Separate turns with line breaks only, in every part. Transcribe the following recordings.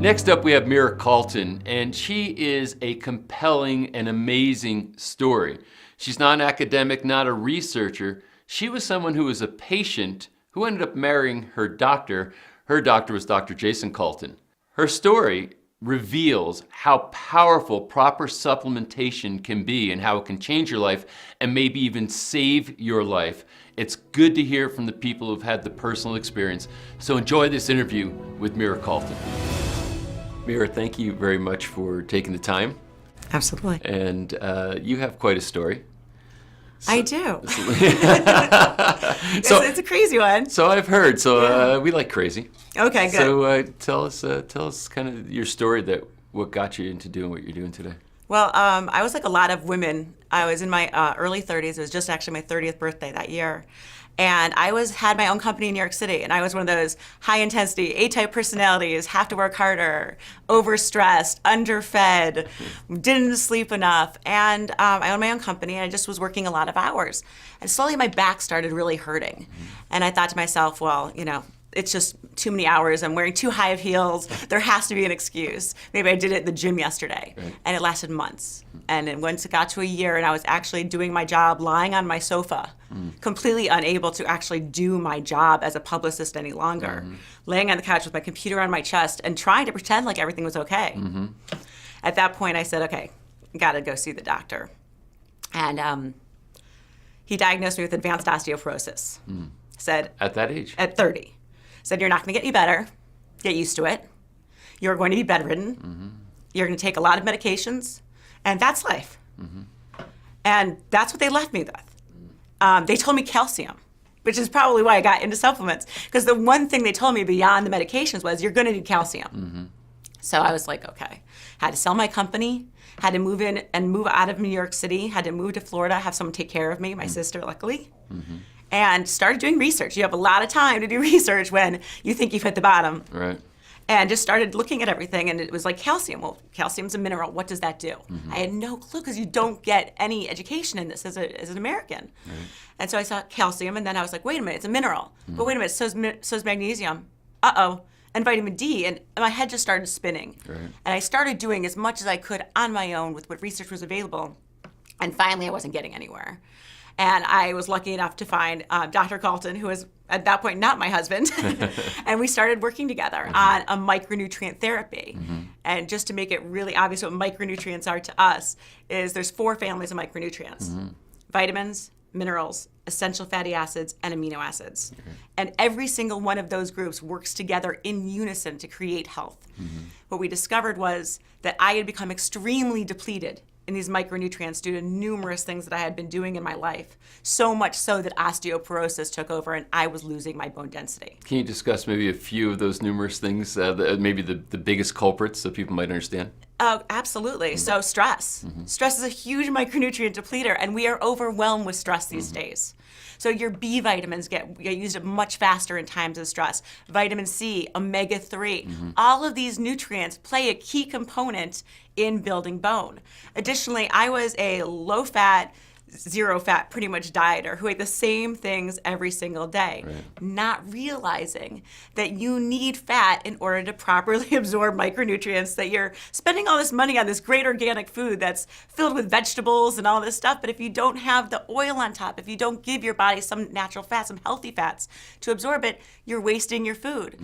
Next up, we have Mira Calton, and she is a compelling and amazing story. She's not an academic, not a researcher. She was someone who was a patient who ended up marrying her doctor. Her doctor was Dr. Jayson Calton. Her story reveals how powerful proper supplementation can be and how it can change your life and maybe even save your life. It's good to hear from the people who've had the personal experience. So enjoy this interview with Mira Calton. Mira, thank you very much for taking the time.
Absolutely.
And you have quite a story.
I do. It's a crazy one.
So I've heard. So we like crazy.
Okay, good.
So tell us kind of your story, what got you into doing what you're doing today.
Well, I was like a lot of women. I was in my early 30s. It was just actually my 30th birthday that year. And I had my own company in New York City, and I was one of those high-intensity, A-type personalities, have to work harder, overstressed, underfed, didn't sleep enough. And I owned my own company, and I just was working a lot of hours. And slowly my back started really hurting. And I thought to myself, well, it's just too many hours. I'm wearing too high of heels. There has to be an excuse. Maybe I did it at the gym yesterday. Right. And it lasted months. And then once it got to a year and I was actually doing my job lying on my sofa, completely unable to actually do my job as a publicist any longer, laying on the couch with my computer on my chest and trying to pretend like everything was okay. At that point, I said, okay, gotta go see the doctor. And he diagnosed me with advanced osteoporosis. Said,
at that age?
At 30. Said, you're not going to get any better. Get used to it. You're going to be bedridden. You're going to take a lot of medications. And that's life. And that's what they left me with. They told me calcium, which is probably why I got into supplements. Because the one thing they told me beyond the medications was you're going to need calcium. So I was like, okay. Had to sell my company. Had to move in and move out of New York City. Had to move to Florida, have someone take care of me, my sister, luckily. And started doing research. You have a lot of time to do research when you think you've hit the bottom.
Right.
And just started looking at everything, and it was like calcium. Well, calcium's a mineral. What does that do? I had no clue because you don't get any education in this as an American. Right. And so I saw calcium, and then I was like, wait a minute, it's a mineral. But wait a minute, so's magnesium. Uh-oh. And vitamin D, and my head just started spinning. Right. And I started doing as much as I could on my own with what research was available. And finally, I wasn't getting anywhere. And I was lucky enough to find Dr. Calton, who was at that point not my husband. And we started working together on a micronutrient therapy. And just to make it really obvious what micronutrients are to us, is there's 4 families of micronutrients. Vitamins, minerals, essential fatty acids, and amino acids. And every single one of those groups works together in unison to create health. What we discovered was that I had become extremely depleted in these micronutrients due to numerous things that I had been doing in my life. So much so that osteoporosis took over and I was losing my bone density.
Can you discuss maybe a few of those numerous things, maybe the biggest culprits so people might understand?
Oh, absolutely. So stress. Stress is a huge micronutrient depleter, and we are overwhelmed with stress these days. So your B vitamins get used up much faster in times of stress. Vitamin C, omega-3, all of these nutrients play a key component in building bone. Additionally, I was a low-fat, zero-fat pretty much dieter who ate the same things every single day, not realizing that you need fat in order to properly absorb micronutrients, that you're spending all this money on this great organic food that's filled with vegetables and all this stuff, but if you don't have the oil on top, if you don't give your body some natural fats, some healthy fats to absorb it, you're wasting your food.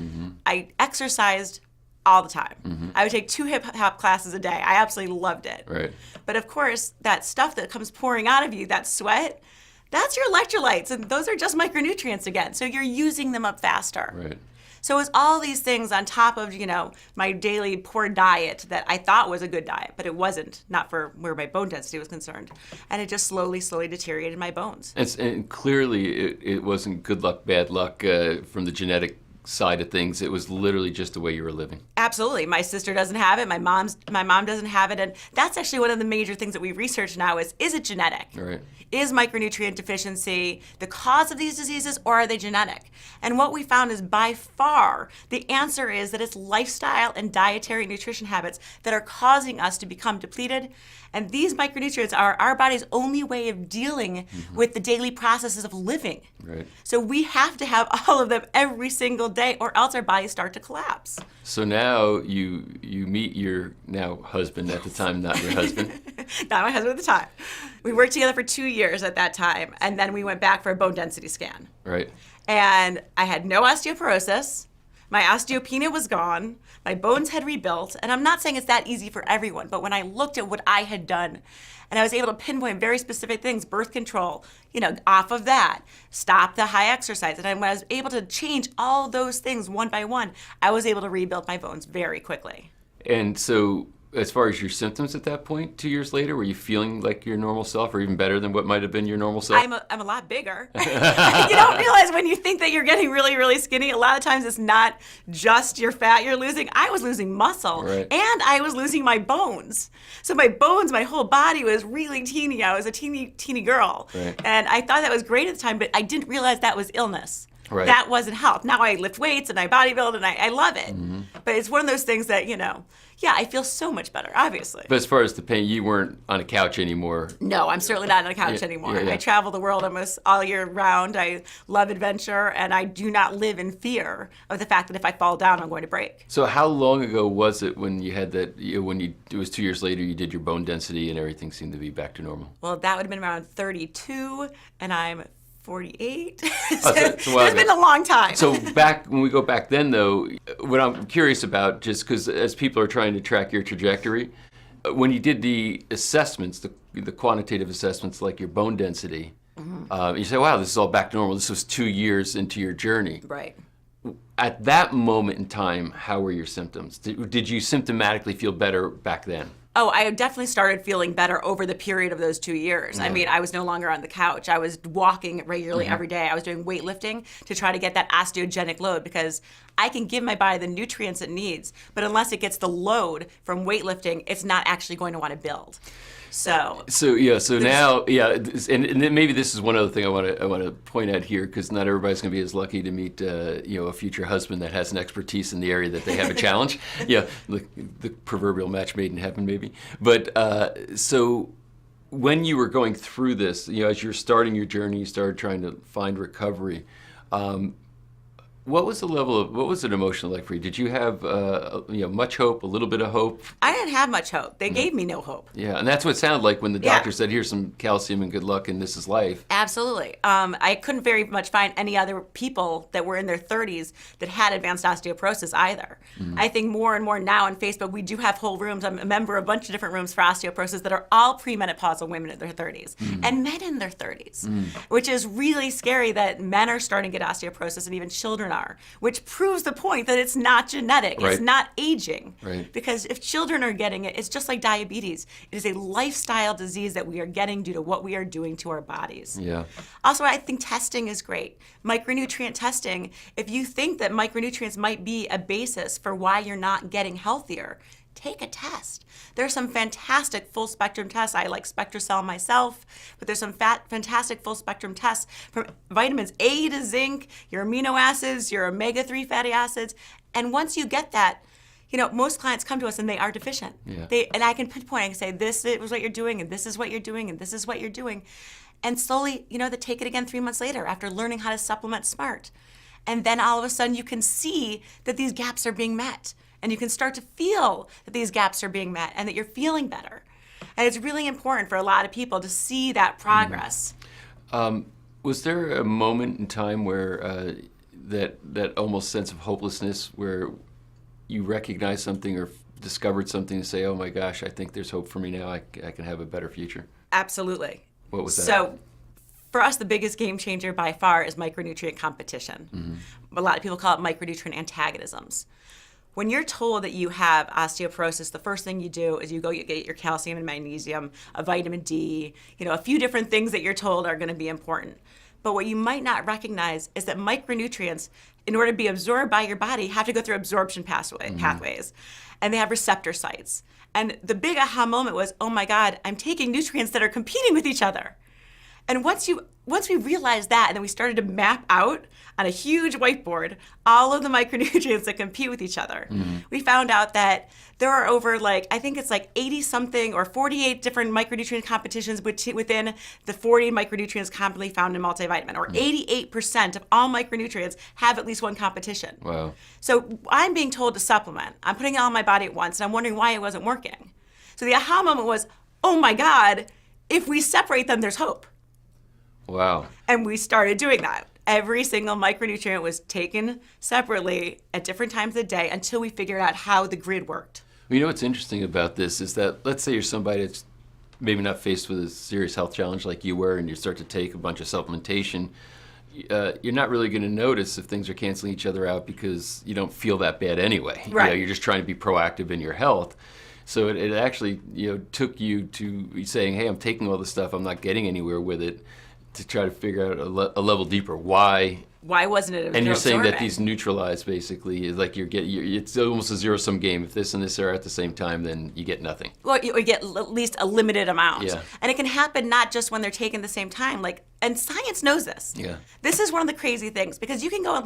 I exercised all the time. I would take 2 hip hop classes a day. I absolutely loved it. Right. But of course, that stuff that comes pouring out of you, that sweat, that's your electrolytes, and those are just micronutrients again. So you're using them up faster. Right. So it was all these things on top of, my daily poor diet that I thought was a good diet, but it wasn't, not for where my bone density was concerned. And it just slowly deteriorated my bones. And clearly it wasn't good luck, bad luck from the genetic side of things. It was literally just the way you were living. Absolutely. My sister doesn't have it. My mom doesn't have it. And that's actually one of the major things that we research now is it genetic? Right. Is micronutrient deficiency the cause of these diseases, or are they genetic? And what we found is by far the answer is that it's lifestyle and dietary nutrition habits that are causing us to become depleted. And these micronutrients are our body's only way of dealing with the daily processes of living. Right. So we have to have all of them every single day, or else our bodies start to collapse.
So now you meet your now husband at the time, not your husband.
Not my husband at the time. We worked together for 2 years at that time, and then we went back for a bone density scan.
Right.
And I had no osteoporosis. My osteopenia was gone. My bones had rebuilt. And I'm not saying it's that easy for everyone, but when I looked at what I had done, and I was able to pinpoint very specific things, birth control, off of that, stop the high exercise. And when I was able to change all those things one by one, I was able to rebuild my bones very quickly.
And so as far as your symptoms at that point, 2 years later, were you feeling like your normal self or even better than what might have been your normal self?
I'm a lot bigger. You don't realize when you think that you're getting really, really skinny, a lot of times it's not just your fat you're losing. I was losing muscle,
right.
And I was losing my bones. So my bones, my whole body was really teeny. I was a teeny, teeny girl.
Right.
And I thought that was great at the time, but I didn't realize that was illness.
Right.
That wasn't health. Now I lift weights and I bodybuild and I love it. Mm-hmm. But it's one of those things that, I feel so much better, obviously.
But as far as the pain, you weren't on a couch anymore.
No, I'm certainly not on a couch anymore. I travel the world almost all year round. I love adventure, and I do not live in fear of the fact that if I fall down, I'm going to break.
So how long ago was it when you had that, it was 2 years later, you did your bone density and everything seemed to be back to normal?
Well, that would have been around 32, and I'm 48.
So
it's been a long time.
So when we go back then, though, what I'm curious about, just because as people are trying to track your trajectory, when you did the assessments, the quantitative assessments like your bone density, you say, wow, this is all back to normal. This was 2 years into your journey.
Right.
At that moment in time, how were your symptoms? Did you symptomatically feel better back then?
Oh, I definitely started feeling better over the period of those 2 years. I mean, I was no longer on the couch. I was walking regularly every day. I was doing weightlifting to try to get that osteogenic load, because I can give my body the nutrients it needs, but unless it gets the load from weightlifting, it's not actually going to want to build. So
now, and then maybe this is one other thing I want to point out here, because not everybody's going to be as lucky to meet a future husband that has an expertise in the area that they have a challenge. The proverbial match made in heaven, maybe. But so when you were going through this, as you're starting your journey, you started trying to find recovery. What was it emotionally like for you? Did you have much hope, a little bit of hope?
I didn't have much hope. They gave me no hope.
Yeah, and that's what it sounded like when the doctor said, here's some calcium and good luck and this is life.
Absolutely. I couldn't very much find any other people that were in their 30s that had advanced osteoporosis either. I think more and more now on Facebook, we do have whole rooms. I'm a member of a bunch of different rooms for osteoporosis that are all premenopausal women in their 30s and men in their 30s, which is really scary that men are starting to get osteoporosis and even children are, which proves the point that it's not genetic,
right.
It's not aging.
Right.
Because if children are getting it, it's just like diabetes. It is a lifestyle disease that we are getting due to what we are doing to our bodies.
Yeah.
Also, I think testing is great. Micronutrient testing, if you think that micronutrients might be a basis for why you're not getting healthier, take a test. There's some fantastic full spectrum tests. I like SpectraCell myself, but there's some fantastic full spectrum tests from vitamins A to zinc, your amino acids, your omega-3 fatty acids. And once you get that, most clients come to us and they are deficient.
Yeah.
And I can pinpoint and say, this is what you're doing, and this is what you're doing, and this is what you're doing. And slowly, they take it again 3 months later after learning how to supplement smart. And then all of a sudden you can see that these gaps are being met. And you can start to feel that these gaps are being met and that you're feeling better. And it's really important for a lot of people to see that progress.
Was there a moment in time where that almost sense of hopelessness where you recognized something or discovered something and say, oh my gosh, I think there's hope for me now. I can have a better future?
Absolutely.
What was that?
So for us, the biggest game changer by far is micronutrient competition. A lot of people call it micronutrient antagonisms. When you're told that you have osteoporosis, the first thing you do is you get your calcium and magnesium, a vitamin D, a few different things that you're told are going to be important. But what you might not recognize is that micronutrients, in order to be absorbed by your body, have to go through absorption pathways. And they have receptor sites. And the big aha moment was, oh my God, I'm taking nutrients that are competing with each other. And once you once we realized that, and then we started to map out on a huge whiteboard all of the micronutrients that compete with each other, we found out that there are over I think it's 80 something or 48 different micronutrient competitions within the 40 micronutrients commonly found in multivitamin, or 88% of all micronutrients have at least one competition.
Wow.
So I'm being told to supplement. I'm putting it on my body at once, and I'm wondering why it wasn't working. So the aha moment was, oh my God, if we separate them, there's hope.
Wow.
And we started doing that. Every single micronutrient was taken separately at different times of the day until we figured out how the grid worked.
Well, you know what's interesting about this is that, let's say you're somebody that's maybe not faced with a serious health challenge like you were, and you start to take a bunch of supplementation. You're not really going to notice if things are canceling each other out because you don't feel that bad anyway.
Right.
You're just trying to be proactive in your health. So it actually took you to saying, hey, I'm taking all this stuff, I'm not getting anywhere with it, to try to figure out a level deeper why
wasn't it?
And you're saying that these neutralize basically is it's almost a zero-sum game. If this and this are at the same time, then you get nothing.
Well, you get at least a limited amount.
Yeah.
And it can happen not just when they're taken at the same time. And science knows this.
Yeah.
This is one of the crazy things, because you can go on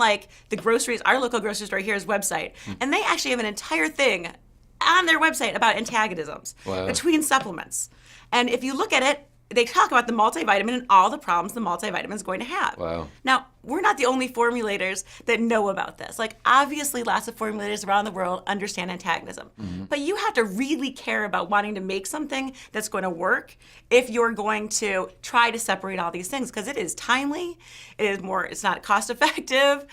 the groceries, our local grocery store here's website, and they actually have an entire thing on their website about antagonisms between supplements. And if you look at it, they talk about the multivitamin and all the problems the multivitamin is going to have.
Wow.
Now, we're not the only formulators that know about this. Obviously, lots of formulators around the world understand antagonism. But you have to really care about wanting to make something that's going to work if you're going to try to separate all these things, because it is timely, it's not cost effective,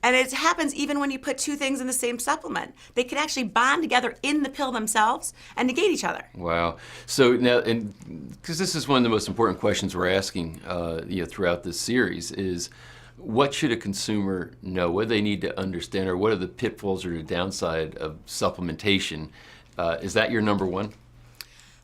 and it happens even when you put two things in the same supplement. They can actually bond together in the pill themselves and negate each other.
Wow. So now, and because this is one of the most important questions we're asking throughout this series, is what should a consumer know? What do they need to understand, or what are the pitfalls or the downside of supplementation? Is that your number one?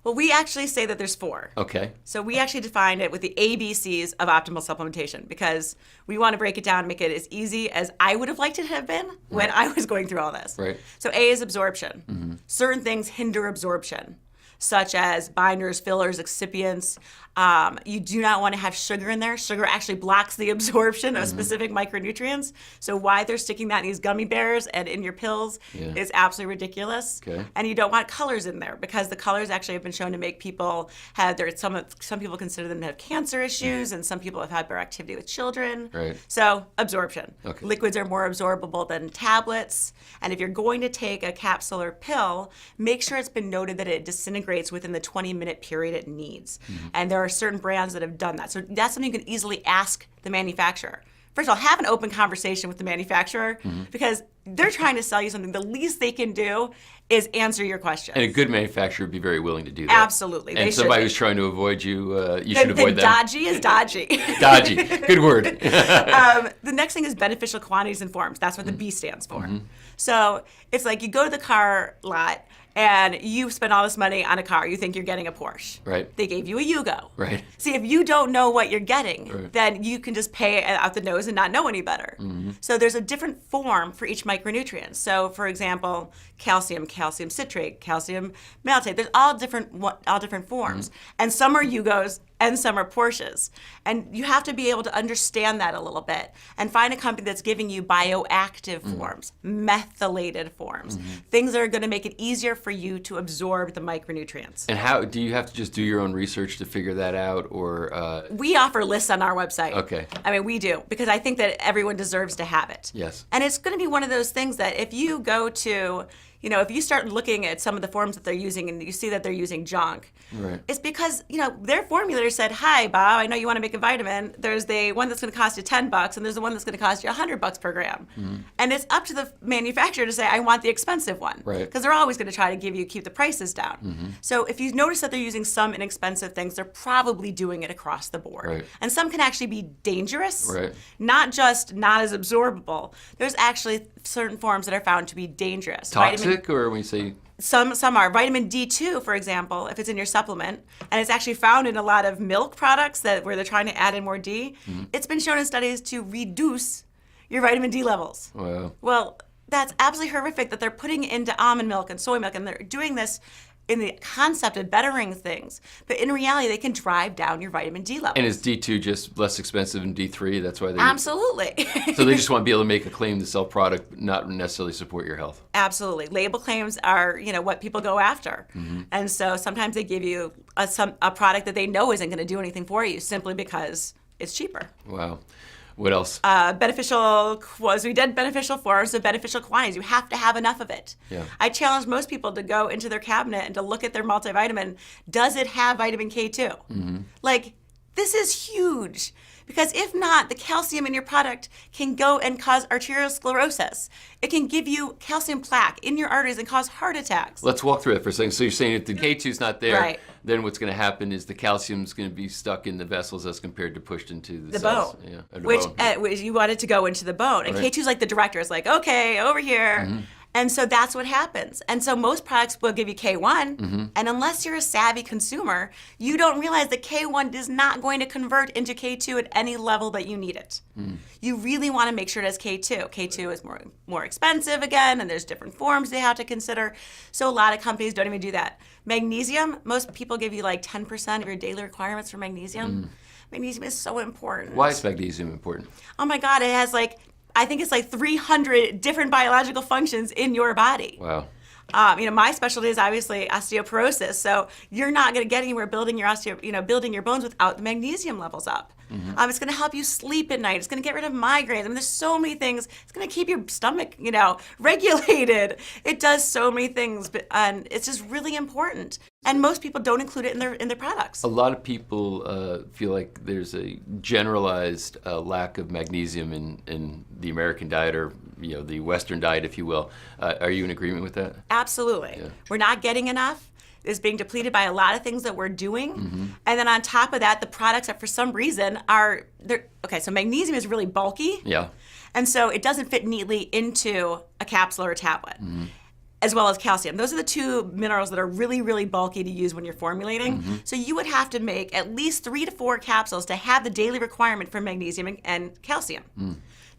Well, we actually say that there's 4.
Okay.
So we actually define it with the ABCs of optimal supplementation, because we want to break it down and make it as easy as I would have liked it to have been when I was going through all this.
Right.
So A is absorption. Certain things hinder absorption, such as binders, fillers, excipients. You do not want to have sugar in there. Sugar actually blocks the absorption of specific micronutrients. So why they're sticking that in these gummy bears and in your pills is absolutely ridiculous.
Okay.
And you don't want colors in there, because the colors actually have been shown to make people have some people consider them to have cancer issues, and some people have hyperactivity with children.
Right.
So absorption.
Okay.
Liquids are more absorbable than tablets. And if you're going to take a capsule or pill, make sure it's been noted that it disintegrates within the 20-minute period it needs. And there are certain brands that have done that. So that's something you can easily ask the manufacturer. First of all, have an open conversation with the manufacturer, because they're trying to sell you something. The least they can do is answer your questions.
And a good manufacturer would be very willing to do that.
Absolutely.
And somebody who's trying to avoid you, you should avoid them.
Dodgy is dodgy.
Dodgy. Good word.
The next thing is beneficial quantities and forms. That's what the B stands for. So it's like you go to the car lot and you spend all this money on a car. You think you're getting a Porsche.
Right.
They gave you a Yugo.
Right.
See, if you don't know what you're getting, then you can just pay it out the nose and not know any better. So there's a different form for each micronutrient. So, for example, calcium citrate, calcium maltate. There's all different forms. And some are Yugos and some are Porsches. And you have to be able to understand that a little bit and find a company that's giving you bioactive forms, methylated forms, things that are going to make it easier for you to absorb the micronutrients.
And how do you have to just do your own research to figure that out, or?
We offer lists on our website.
Okay.
I mean, we do, because I think that everyone deserves to have it.
Yes.
And it's going to be one of those things that if you go to, if you start looking at some of the forms that they're using and you see that they're using junk, it's because, their formulator said, hi, Bob, I know you want to make a vitamin. There's the one that's going to cost you $10 and there's the one that's going to cost you $100 per gram. And it's up to the manufacturer to say, I want the expensive one.
Right.
Because they're always going to try to keep the prices down. So if you notice that they're using some inexpensive things, they're probably doing it across the board.
Right.
And some can actually be dangerous,
Right.
not just not as absorbable. There's actually certain forms that are found to be dangerous.
Toxic, or when you say?
Some are. Vitamin D2, for example, if it's in your supplement, and it's actually found in a lot of milk products where they're trying to add in more D, it's been shown in studies to reduce your vitamin D levels.
Wow.
Well, that's absolutely horrific that they're putting it into almond milk and soy milk, and they're doing this in the concept of bettering things, but in reality, they can drive down your vitamin D levels.
And is D2 just less expensive than D3? That's why they...
Absolutely.
So they just want to be able to make a claim to sell product, not necessarily support your health.
Absolutely. Label claims are, what people go after. And so sometimes they give you a product that they know isn't going to do anything for you simply because it's cheaper.
Wow. What else?
Beneficial forms of beneficial quantities. You have to have enough of it.
Yeah.
I challenge most people to go into their cabinet and to look at their multivitamin. Does it have vitamin K2? Like, this is huge. Because if not, the calcium in your product can go and cause arteriosclerosis. It can give you calcium plaque in your arteries and cause heart attacks.
Let's walk through it for a second. So you're saying if the K2's not there,
Right.
then what's going to happen is the calcium's going to be stuck in the vessels as compared to pushed into the
The
cells.
bone,
Yeah, or the
which
bone.
which you want it to go into the bone. And
Right.
K2 is like the director. It's like, okay, over here. And so that's what happens. And so most products will give you K1, and unless you're a savvy consumer, you don't realize that K1 is not going to convert into K2 at any level that you need it. You really want to make sure it has K2. K2 is more expensive again, and there's different forms they have to consider. So a lot of companies don't even do that. Magnesium, most people give you like 10% of your daily requirements for magnesium. Magnesium is so important.
Why is magnesium important?
Oh my God, it has I think it's 300 different biological functions in your body.
Wow.
My specialty is obviously osteoporosis, so you're not going to get anywhere building your bones without the magnesium levels up. It's going to help you sleep at night. It's going to get rid of migraines. I mean, there's so many things. It's going to keep your stomach, regulated. It does so many things, and it's just really important. And most people don't include it in their products.
A lot of people feel like there's a generalized lack of magnesium in the American diet, or the Western diet, if you will. Are you in agreement with that?
Absolutely.
Yeah.
We're not getting enough. It's being depleted by a lot of things that we're doing. And then on top of that, the products that for some reason so magnesium is really bulky.
Yeah.
And so it doesn't fit neatly into a capsule or a tablet. As well as calcium. Those are the two minerals that are really, really bulky to use when you're formulating. So you would have to make at least 3 to 4 capsules to have the daily requirement for magnesium and calcium.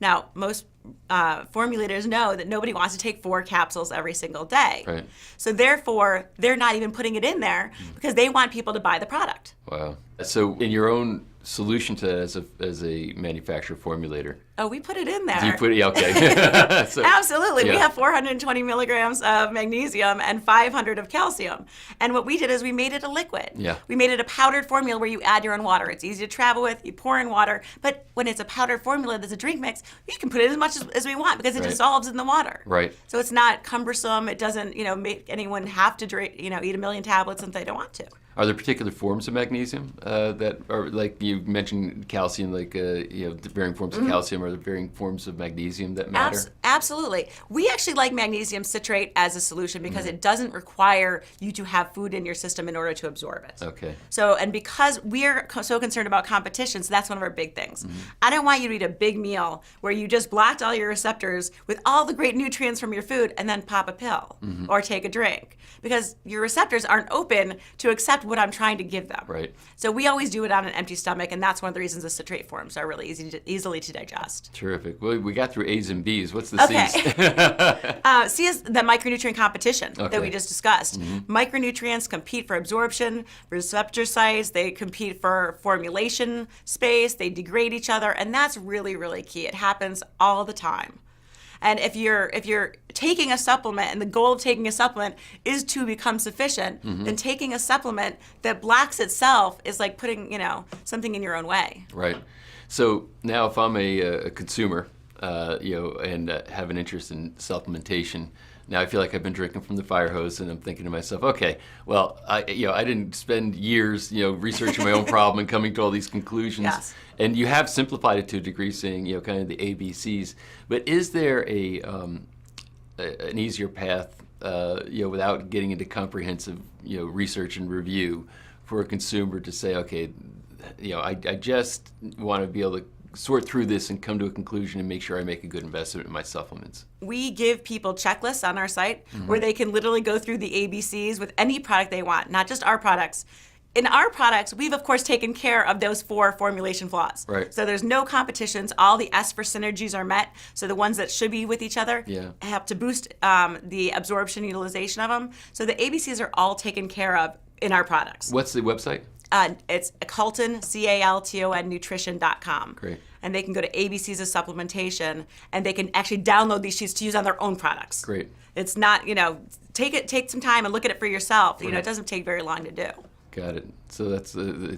Now, most formulators know that nobody wants to take 4 capsules every single day.
Right.
So therefore, they're not even putting it in there because they want people to buy the product.
Wow. So in your own solution to that as a manufacturer formulator,
Oh, we put it in there.
do you put it? Okay. So,
Absolutely. We
yeah.
have 420 milligrams of magnesium and 500 of calcium. And what we did is we made it a liquid.
Yeah.
We made it a powdered formula where you add your own water. It's easy to travel with. You pour in water. But when it's a powdered formula that's a drink mix, we can put it as much as we want because it
Right.
dissolves in the water.
Right.
So it's not cumbersome. It doesn't, make anyone have to drink, eat 1 million tablets if they don't want to.
Are there particular forms of magnesium that are, like you mentioned, calcium, the varying forms of calcium? Are there varying forms of magnesium that matter?
Absolutely. We actually like magnesium citrate as a solution because it doesn't require you to have food in your system in order to absorb it.
Okay.
So, and because we're so concerned about competition, so that's one of our big things. I don't want you to eat a big meal where you just blocked all your receptors with all the great nutrients from your food and then pop a pill or take a drink because your receptors aren't open to accept what I'm trying to give them.
Right.
So we always do it on an empty stomach, and that's one of the reasons the citrate forms are really easily to digest.
Terrific. Well, we got through A's and B's. What's the
Okay.
C's?
C is the micronutrient competition that
Okay.
we just discussed. Micronutrients compete for absorption, receptor sites, they compete for formulation space, they degrade each other, and that's really, really key. It happens all the time. And if you're taking a supplement and the goal of taking a supplement is to become sufficient, then taking a supplement that blocks itself is like putting, something in your own way.
Right. So now if I'm a consumer, and have an interest in supplementation, now I feel like I've been drinking from the fire hose, and I'm thinking to myself, okay, well, I didn't spend years, researching my own problem and coming to all these conclusions.
Yes.
And you have simplified it to a degree, saying, kind of the ABCs. But is there an easier path, without getting into comprehensive, research and review, for a consumer to say, okay, I just want to be able to sort through this and come to a conclusion and make sure I make a good investment in my supplements?
We give people checklists on our site where they can literally go through the ABCs with any product they want, not just our products. in our products, we've of course taken care of those 4 formulation flaws.
Right.
So there's no competitions. All the S for synergies are met. So the ones that should be with each other help to boost the absorption utilization of them. So the ABCs are all taken care of in our products.
What's the website?
It's Calton, Calton, nutrition.com.
Great.
And they can go to ABCs of supplementation, and they can actually download these sheets to use on their own products.
Great.
It's not, take some time and look at it for yourself. It doesn't take very long to do.
Got it. So that's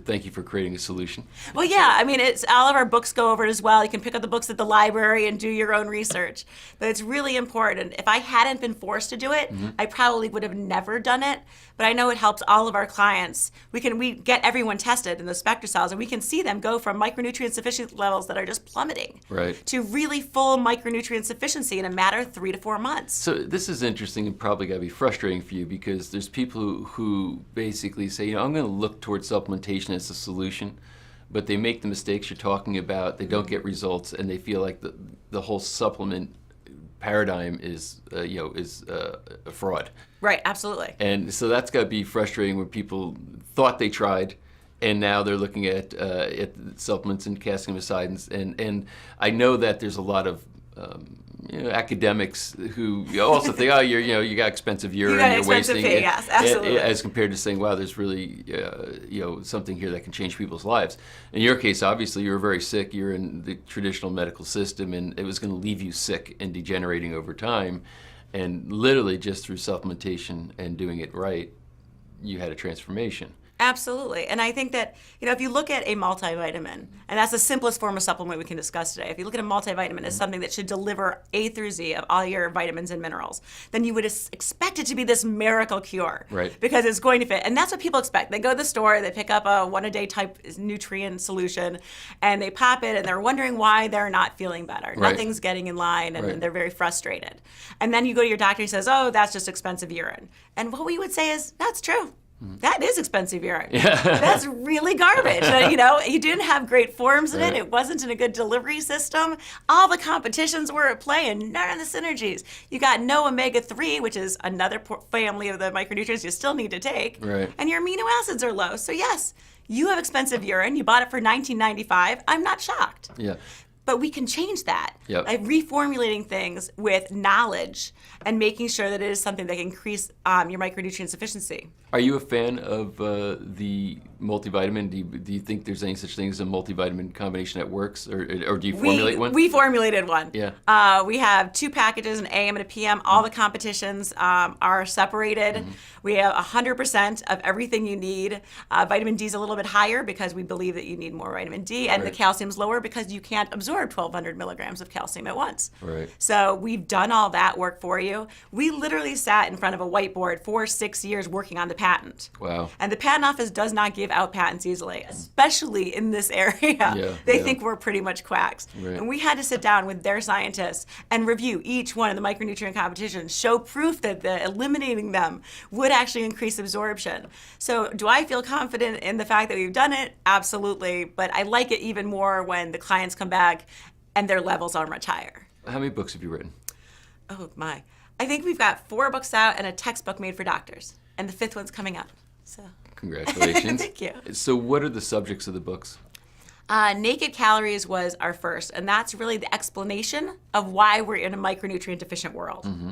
thank you for creating a solution.
Well, yeah, I mean, it's all of our books go over it as well. You can pick up the books at the library and do your own research. But it's really important. If I hadn't been forced to do it, I probably would have never done it. But I know it helps all of our clients. We get everyone tested in the SpectraCells, and we can see them go from micronutrient sufficiency levels that are just plummeting to really full micronutrient sufficiency in a matter of 3 to 4 months.
So this is interesting and probably got to be frustrating for you, because there's people who basically say, I'm going to look towards supplementation as a solution, but they make the mistakes you're talking about. They don't get results, and they feel like the whole supplement paradigm is a fraud.
Right, absolutely.
And so that's got to be frustrating when people thought they tried, and now they're looking at supplements and casting them aside. And I know that there's a lot of academics who also think, you got expensive urine, you're wasting it,
yes, absolutely.
as compared to saying, wow, there's really something here that can change people's lives. In your case, obviously, you were very sick. You're in the traditional medical system, and it was going to leave you sick and degenerating over time. And literally, just through supplementation and doing it right, you had a transformation.
Absolutely. And I think that, if you look at a multivitamin, and that's the simplest form of supplement we can discuss today. If you look at a multivitamin as something that should deliver A through Z of all your vitamins and minerals, then you would expect it to be this miracle cure.
Right.
Because it's going to fit. And that's what people expect. They go to the store, they pick up a one-a-day type nutrient solution, and they pop it, and they're wondering why they're not feeling better.
Right.
Nothing's getting in line, and they're very frustrated. And then you go to your doctor, and he says, oh, that's just expensive urine. And what we would say is, that's true. That is expensive urine. Yeah. That's really garbage. You didn't have great forms in it. It wasn't in a good delivery system. All the competitions were at play and none of the synergies. You got no omega-3, which is another family of the micronutrients you still need to take.
Right.
And your amino acids are low. So yes, you have expensive urine. You bought it for $19.95. I'm not shocked.
Yeah.
But we can change that by
Yep.
reformulating things with knowledge and making sure that it is something that can increase your micronutrient sufficiency.
Are you a fan of the multivitamin? Do you think there's any such thing as a multivitamin combination that works, or do you formulate one?
We formulated one.
Yeah.
We have 2 packages, an AM and a PM. All the competitions are separated. We have 100% of everything you need. Vitamin D is a little bit higher because we believe that you need more vitamin D, and the calcium's lower because you can't absorb 1,200 milligrams of calcium at once.
Right.
So we've done all that work for you. We literally sat in front of a whiteboard for 6 years working on the patent.
Wow.
And the patent office does not give out patents easily, especially in this area. They think we're pretty much quacks.
Right.
And we had to sit down with their scientists and review each one of the micronutrient competitions, show proof that eliminating them would actually increase absorption. So do I feel confident in the fact that we've done it? Absolutely. But I like it even more when the clients come back and their levels are much higher.
How many books have you written?
Oh my. I think we've got 4 books out and a textbook made for doctors. And the 5th one's coming up. So
Congratulations.
Thank you.
So what are the subjects of the books?
Naked Calories was our first, and that's really the explanation of why we're in a micronutrient deficient world. Mm-hmm.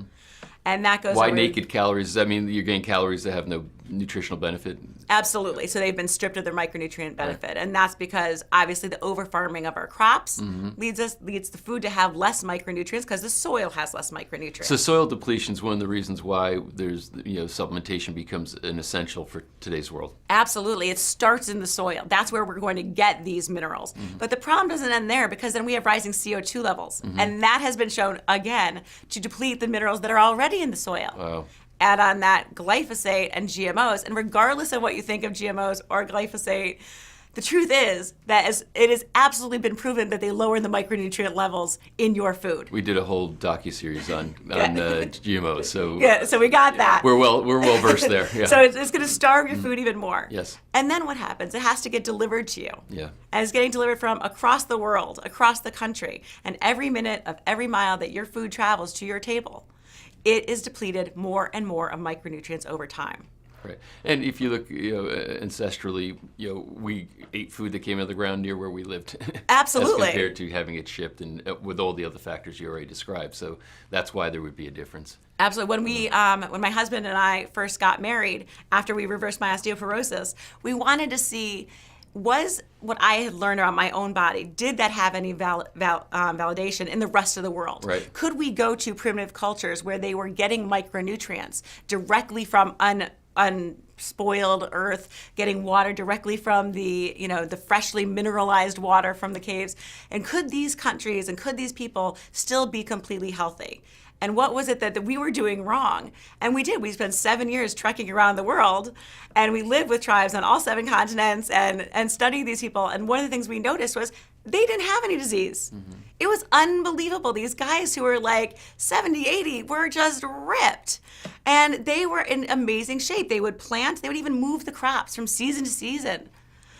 And that goes
Why
over...
naked calories? Does that mean that you're getting calories that have no nutritional benefit?
Absolutely. So they've been stripped of their micronutrient benefit. Right. And that's because obviously the over-farming of our crops leads the food to have less micronutrients because the soil has less micronutrients.
So soil depletion is one of the reasons why there's supplementation becomes an essential for today's world.
Absolutely. It starts in the soil. That's where we're going to get these minerals. But the problem doesn't end there because then we have rising CO2 levels. And that has been shown again to deplete the minerals that are already in the soil.
Wow.
Add on that glyphosate and GMOs, and regardless of what you think of GMOs or glyphosate, the truth is that it has absolutely been proven that they lower the micronutrient levels in your food.
We did a whole docuseries on GMOs, so
so we got that.
We're well versed there. Yeah.
So it's going to starve your food even more.
Yes.
And then what happens? It has to get delivered to you.
Yeah.
And it's getting delivered from across the world, across the country, and every minute of every mile that your food travels to your table, it is depleted more and more of micronutrients over time.
Right. And if you look, ancestrally, we ate food that came out of the ground near where we lived.
Absolutely.
As compared to having it shipped and with all the other factors you already described. So that's why there would be a difference.
Absolutely. When my husband and I first got married, after we reversed my osteoporosis, we wanted to see, was what I had learned about my own body, did that have any validation in the rest of the world?
Right.
Could we go to primitive cultures where they were getting micronutrients directly from unspoiled earth, getting water directly from the freshly mineralized water from the caves? And could these countries and could these people still be completely healthy? And what was it that we were doing wrong? And we did. We spent 7 years trekking around the world, and we lived with tribes on all 7 continents and studied these people. And one of the things we noticed was they didn't have any disease. Mm-hmm. It was unbelievable. These guys who were like 70, 80 were just ripped. And they were in amazing shape. They would plant, they would even move the crops from season to season,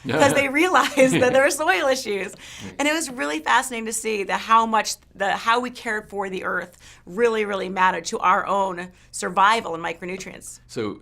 because they realized that there were soil issues. And it was really fascinating to see how we cared for the earth really, really mattered to our own survival and micronutrients.
So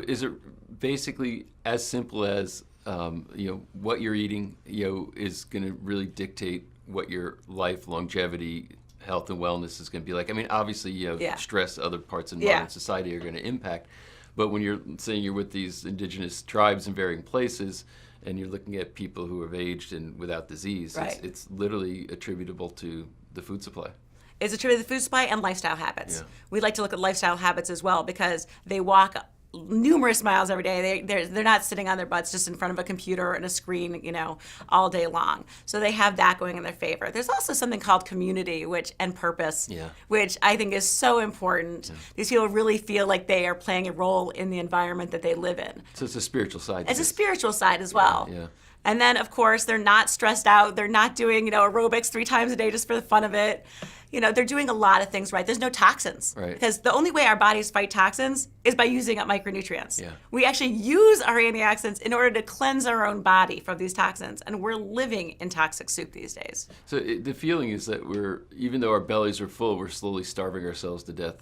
is it basically as simple as what you're eating is going to really dictate what your life, longevity, health, and wellness is going to be like? I mean, obviously, stress, other parts of modern society are going to impact. But when you're saying you're with these indigenous tribes in varying places, and you're looking at people who have aged and without disease,
right,
it's literally attributable to the food supply.
It's attributed to the food supply and lifestyle habits.
Yeah.
We like to look at lifestyle habits as well, because they walk numerous miles every day. They're not sitting on their butts just in front of a computer and a screen, all day long. So they have that going in their favor. There's also something called community and purpose, which I think is so important. Yeah. These people really feel like they are playing a role in the environment that they live in.
So it's a spiritual side.
It's a spiritual side as well.
Yeah.
And then, of course, they're not stressed out. They're not doing, aerobics 3 times a day just for the fun of it. They're doing a lot of things right. There's no toxins.
Right.
Because the only way our bodies fight toxins is by using up micronutrients.
Yeah.
We actually use our antioxidants in order to cleanse our own body from these toxins. And we're living in toxic soup these days.
So the feeling is that even though our bellies are full, we're slowly starving ourselves to death,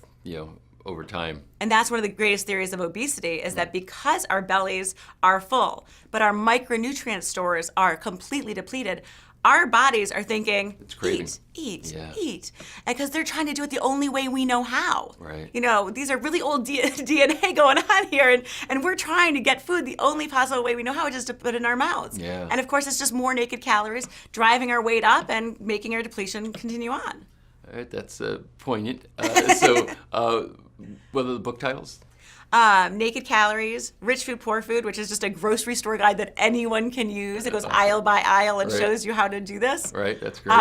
over time.
And that's one of the greatest theories of obesity, is that because our bellies are full, but our micronutrient stores are completely depleted, our bodies are thinking, eat. And because they're trying to do it the only way we know how.
Right.
These are really old DNA going on here, and we're trying to get food the only possible way we know how, which is to put it in our mouths.
Yeah.
And of course, it's just more naked calories, driving our weight up and making our depletion continue on.
All right, that's poignant. What are the book titles?
Naked Calories, Rich Food, Poor Food, which is just a grocery store guide that anyone can use. It goes aisle by aisle and shows you how to do this.
Right, that's great.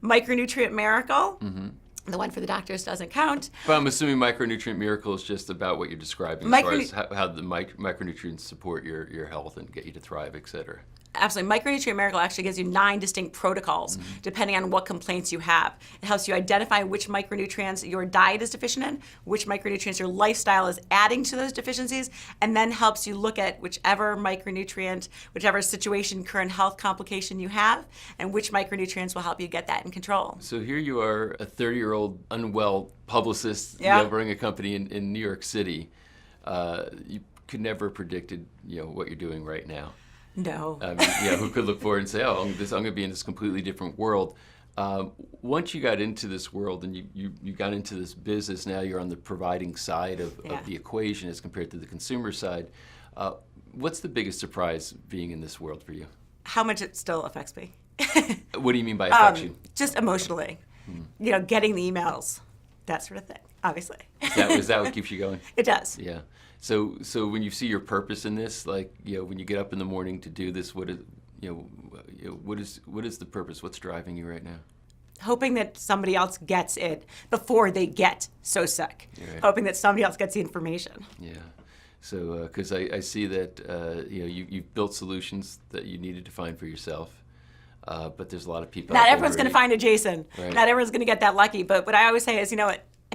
Micronutrient Miracle. Mm-hmm. The one for the doctors doesn't count.
But I'm assuming Micronutrient Miracle is just about what you're describing, as far as how the micronutrients support your health and get you to thrive, et cetera.
Absolutely. Micronutrient Miracle actually gives you 9 distinct protocols, depending on what complaints you have. It helps you identify which micronutrients your diet is deficient in, which micronutrients your lifestyle is adding to those deficiencies, and then helps you look at whichever micronutrient, whichever situation, current health complication you have, and which micronutrients will help you get that in control.
So here you are, a 30-year-old unwell publicist running a company in New York City. You could never have predicted what you're doing right now.
No.
Who could look forward and say, I'm going to be in this completely different world. Once you got into this world and you got into this business, now you're on the providing side of the equation as compared to the consumer side. What's the biggest surprise being in this world for you?
How much it still affects me.
What do you mean by affects you?
Just emotionally. Getting the emails, that sort of thing, obviously.
Is that what keeps you going?
It does.
Yeah. So when you see your purpose in this, like when you get up in the morning to do this, what is the purpose? What's driving you right now?
Hoping that somebody else gets it before they get so sick. Right. Hoping that somebody else gets the information.
Yeah. So because I see that you've built solutions that you needed to find for yourself, but there's a lot of people.
Not everyone's going to find a Jayson.
Right.
Not everyone's going to get that lucky. But what I always say is,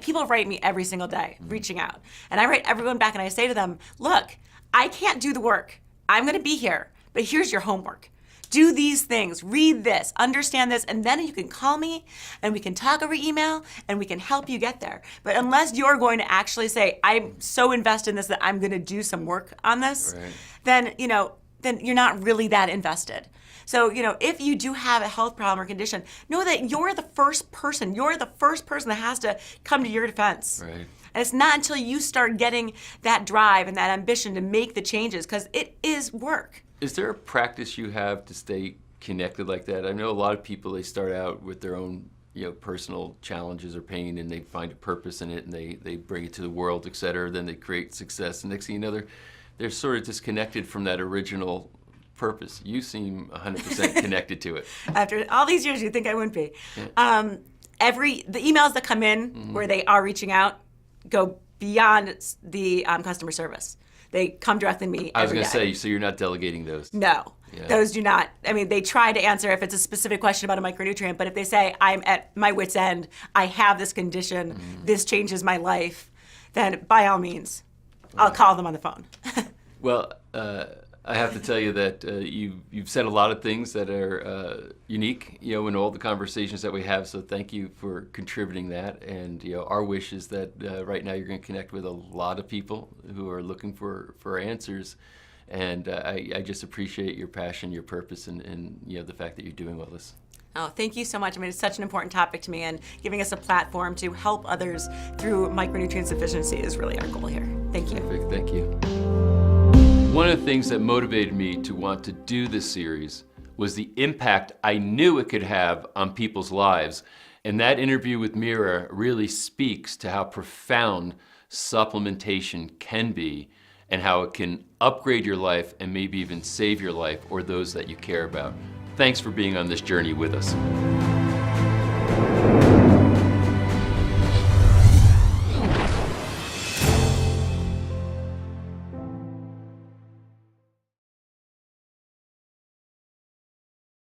people write me every single day, reaching out. And I write everyone back and I say to them, look, I can't do the work. I'm going to be here, but here's your homework. do these things, read this, understand this, and then you can call me and we can talk over email and we can help you get there. But unless you're going to actually say, I'm so invested in this that I'm going to do some work on this, then you're not really that invested. So, if you do have a health problem or condition, know that you're the first person that has to come to your defense.
Right.
And it's not until you start getting that drive and that ambition to make the changes, because it is work.
Is there a practice you have to stay connected like that? I know a lot of people, they start out with their own personal challenges or pain, and they find a purpose in it, and they bring it to the world, et cetera. Then they create success. And next thing you know, they're sort of disconnected from that original purpose. You seem 100% connected to it.
After all these years, you'd think I wouldn't be. Yeah. The emails that come in where they are reaching out go beyond the customer service. They come directly to me every day.
I was going to say, so you're not delegating those?
No, those do not. I mean, they try to answer if it's a specific question about a micronutrient, but if they say, I'm at my wit's end, I have this condition, this changes my life, then by all means, I'll call them on the phone.
Well, I have to tell you that you've said a lot of things that are unique, in all the conversations that we have. So thank you for contributing that. And our wish is that right now you're going to connect with a lot of people who are looking for answers. And I just appreciate your passion, your purpose, and the fact that you're doing all this.
Oh, thank you so much. I mean, it's such an important topic to me, and giving us a platform to help others through micronutrient deficiency is really our goal here. Thank you.
Perfect. Thank you. One of the things that motivated me to want to do this series was the impact I knew it could have on people's lives. And that interview with Mira really speaks to how profound supplementation can be and how it can upgrade your life and maybe even save your life or those that you care about. Thanks for being on this journey with us.